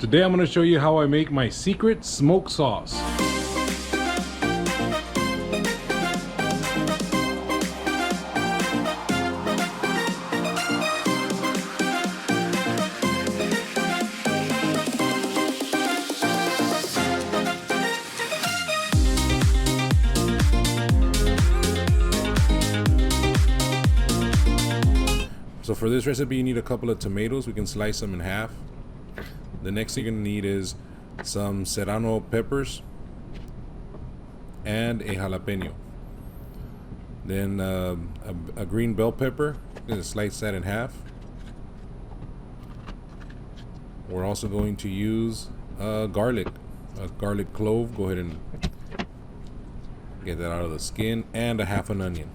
Today I'm going to show you how I make my secret smoke sauce. So for this recipe you need a couple of tomatoes. We can slice them in half. The next thing you're going to need is some serrano peppers and a jalapeno. Then a green bell pepper. I'm going to slice that in half. We're also going to use a garlic clove. Go ahead and get that out of the skin, and a half an onion.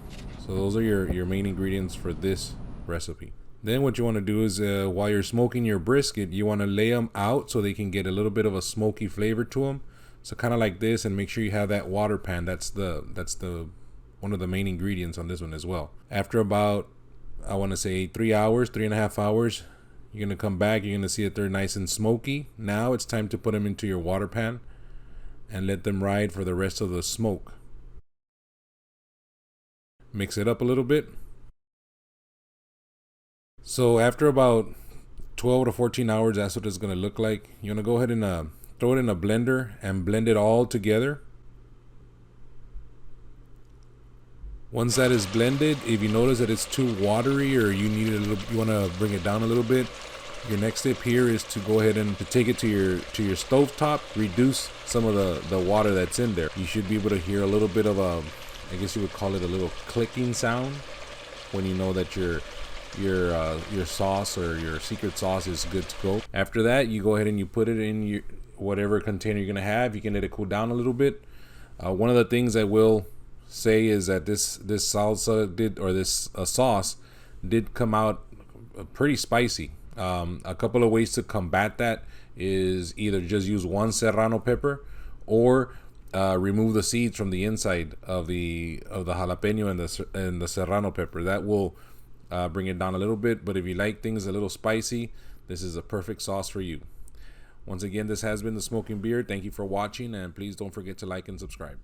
So those are your main ingredients for this recipe. Then what you want to do is while you're smoking your brisket, you want to lay them out so they can get a little bit of a smoky flavor to them. So kind of like this, and make sure you have that water pan. That's the one of the main ingredients on this one as well. After about, I want to say 3.5 hours, you're going to come back. You're going to see that they're nice and smoky. Now it's time to put them into your water pan and let them ride for the rest of the smoke. Mix it up a little bit. So after about 12 to 14 hours, that's what it's going to look like. You want to go ahead and throw it in a blender and blend it all together. Once that is blended, if you notice that it's too watery or you need it you want to bring it down a little bit, your next step here is to go ahead and to take it to your stove top, reduce some of the water that's in there. You should be able to hear a little bit of a, I guess you would call it a little clicking sound when you know that your sauce or your secret sauce is good to go. After that, you go ahead and you put it in your whatever container you're gonna have. You can let it cool down a little bit. One of the things I will say is that this salsa this sauce did come out pretty spicy. A couple of ways to combat that is either just use one serrano pepper or remove the seeds from the inside of the jalapeno and the serrano pepper. That will bring it down a little bit, but if you like things a little spicy, this is a perfect sauce for you. Once again, this has been The Smoking Beard. Thank you for watching, and please don't forget to like and subscribe.